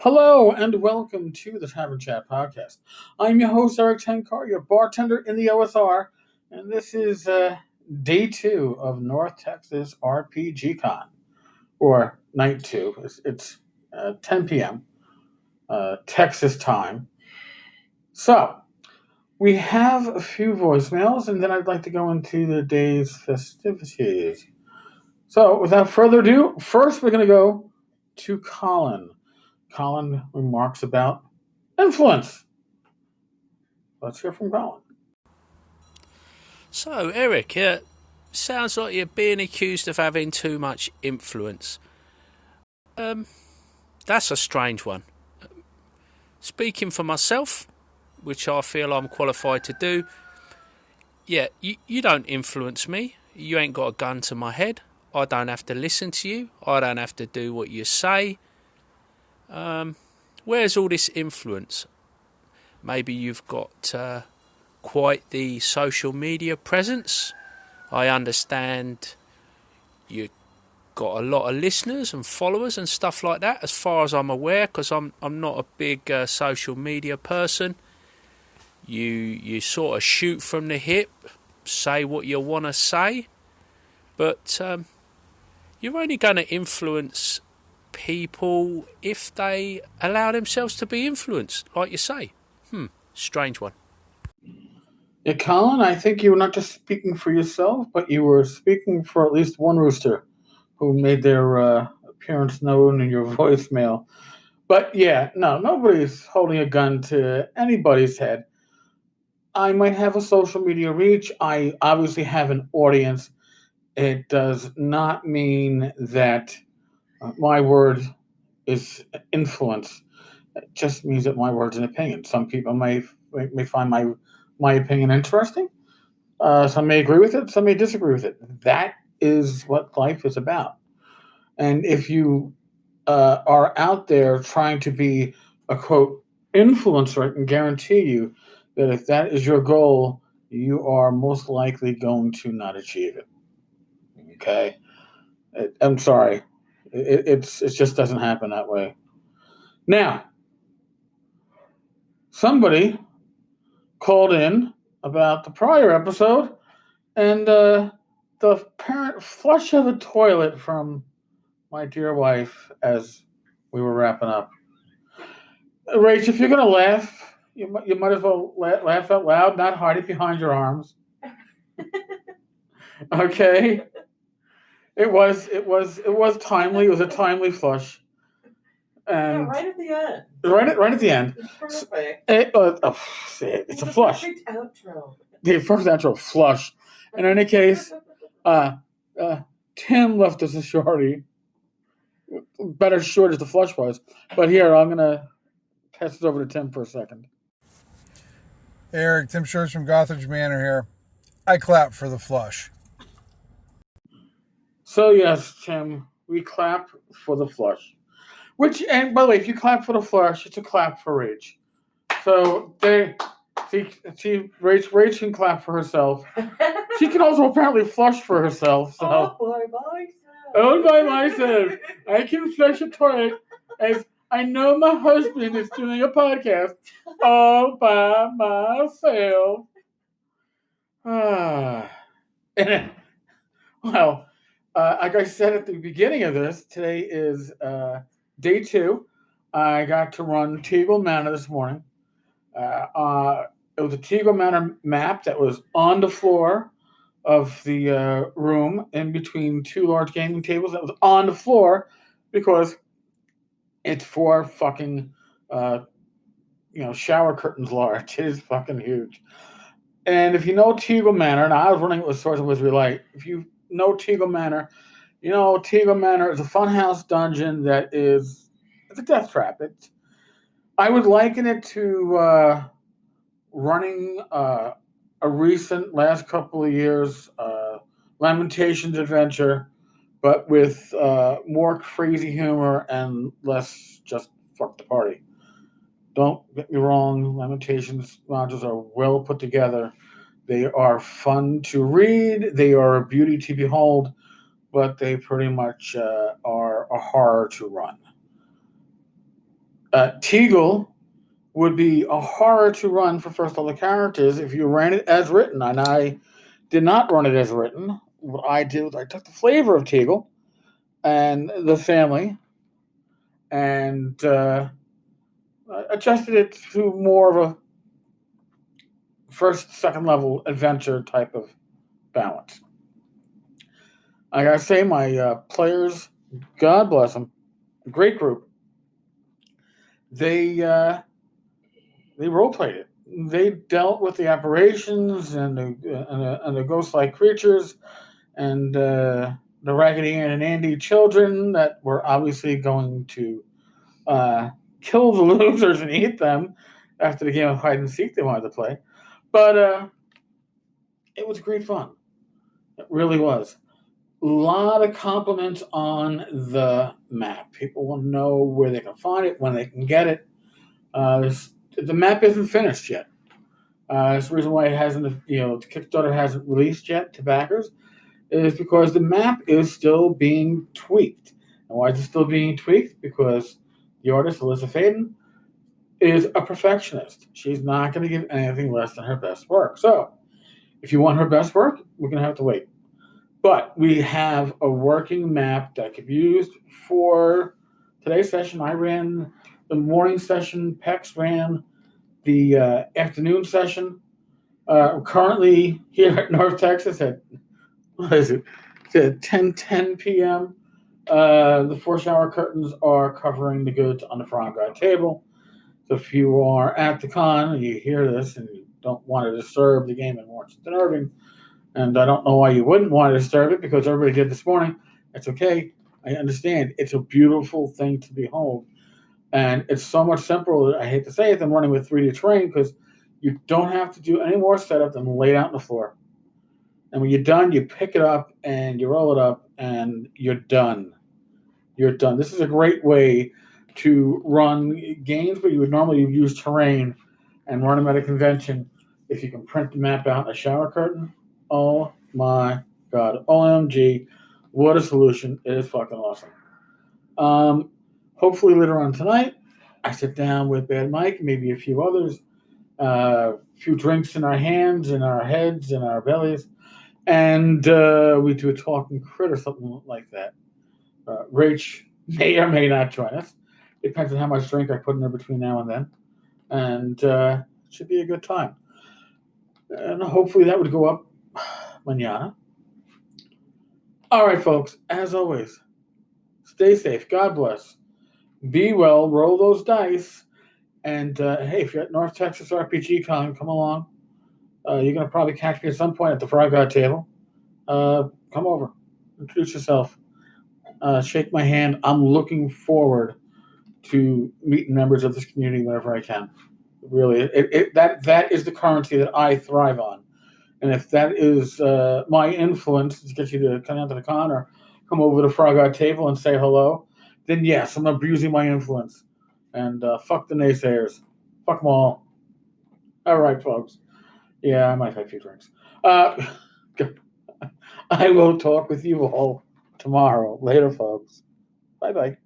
Hello and welcome to the Tavern Chat Podcast. I'm your host, Eric Tenkar, your bartender in the OSR, and this is day two of North Texas RPG Con, or night two. It's 10 p.m. Texas time. So, we have a few voicemails, and then I'd like to go into the day's festivities. So, without further ado, first we're going to go to Colin. Colin remarks about influence. Let's hear from Colin. So, Eric, sounds like you're being accused of having too much influence. That's a strange one. Speaking for myself, which I feel I'm qualified to do, yeah, you don't influence me. You ain't got a gun to my head. I don't have to listen to you. I don't have to do what you say. Where's all this influence? Maybe you've got quite the social media presence. I understand you got a lot of listeners and followers and stuff like that, as far as I'm aware, because I'm not a big social media person. You sort of shoot from the hip, say what you want to say, but you're only going to influence people if they allow themselves to be influenced, like you say. Strange one. Yeah, Colin, I think you were not just speaking for yourself, but you were speaking for at least one rooster who made their appearance known in your voicemail. But yeah, no, nobody's holding a gun to anybody's head. I might have a social media reach. I obviously have an audience. It does not mean that my word is influence. It just means that my word's an opinion. Some people may find my opinion interesting. Some may agree with it. Some may disagree with it. That is what life is about. And if you are out there trying to be a quote influencer, I can guarantee you that if that is your goal, you are most likely going to not achieve it. Okay, I'm sorry, it just doesn't happen that way. Now, somebody called in about the prior episode and the apparent flush of a toilet from my dear wife as we were wrapping up. Rach, if you're going to laugh, you might as well laugh out loud, not hide it behind your arms. Okay? It was timely. It was a timely flush. And right at the end. Right at the end. It's perfect. It's a flush. Perfect outro. The first outro flush. In any case, Tim left us a shorty. Better short as the flush was. But here, I'm gonna pass it over to Tim for a second. Hey Eric, Tim Shores from Gothridge Manor here. I clap for the flush. So yes, Tim, we clap for the flush. Which, and by the way, if you clap for the flush, it's a clap for Rach. So see, Rach can clap for herself. She can also apparently flush for herself. So. All by myself. I can flush a toilet as I know my husband is doing a podcast all by myself. Well, like I said at the beginning of this, today is day two. I got to run Tegal Manor this morning. It was a Tegal Manor map that was on the floor of the room in between two large gaming tables. That was on the floor because it's 4 fucking shower curtains large. It is fucking huge. And if you know Tegal Manor, and I was running it with Swords of Wizardry Light, if you know Tegal Manor, Tegal Manor is a funhouse dungeon it's a death trap. I would liken it to running a recent last couple of years Lamentations adventure, but with more crazy humor and less just fuck the party. Don't get me wrong, Lamentations modules are well put together. They are fun to read. They are a beauty to behold, but they pretty much are a horror to run. Tegal would be a horror to run for first level characters if you ran it as written. And I did not run it as written. What I did was I took the flavor of Tegal and the family and adjusted it to more of a first, second level adventure type of balance. I gotta say, my players, God bless them, great group. They role played it. They dealt with the apparitions and the ghost-like creatures and the Raggedy Ann and Andy children that were obviously going to kill the losers and eat them after the game of hide and seek they wanted to play. But it was great fun. It really was. A lot of compliments on the map. People will know where they can find it, when they can get it. The map isn't finished yet. That's the reason why it hasn't, the Kickstarter hasn't released yet to backers, is because the map is still being tweaked. And why is it still being tweaked? Because the artist, Alyssa Faden, is a perfectionist. She's not going to give anything less than her best work. So, if you want her best work, we're going to have to wait. But we have a working map that could be used for today's session. I ran the morning session. Pex ran the afternoon session. Currently here at North Texas at, what is it? It's at 10:10 p.m. The 4-shower curtains are covering the goods on the front guard table. So if you are at the con and you hear this and you don't want to disturb the game and want it disturbing, and I don't know why you wouldn't want to disturb it because everybody did this morning. That's okay. I understand. It's a beautiful thing to behold. And it's so much simpler, I hate to say it, than running with 3D terrain because you don't have to do any more setup than lay it out on the floor. And when you're done, you pick it up and you roll it up and you're done. You're done. This is a great way to run games where you would normally use terrain and run them at a convention. If you can print the map out in a shower curtain, oh my God. OMG. What a solution. It is fucking awesome. Hopefully later on tonight, I sit down with Bad Mike, maybe a few others, a few drinks in our hands, in our heads, in our bellies, and we do a talking crit or something like that. Rach may or may not join us. Depends on how much drink I put in there between now and then. And it should be a good time. And hopefully that would go up mañana. All right, folks, as always, stay safe. God bless. Be well. Roll those dice. And, hey, if you're at North Texas RPG Con, come along. You're going to probably catch me at some point at the Frog God table. Come over. Introduce yourself. Shake my hand. I'm looking forward to meeting members of this community whenever I can. Really, that is the currency that I thrive on. And if that is my influence to get you to come down to the con or come over to Frog God table and say hello, then yes, I'm abusing my influence. And fuck the naysayers. Fuck them all. All right, folks. Yeah, I might have a few drinks. I will talk with you all tomorrow. Later, folks. Bye-bye.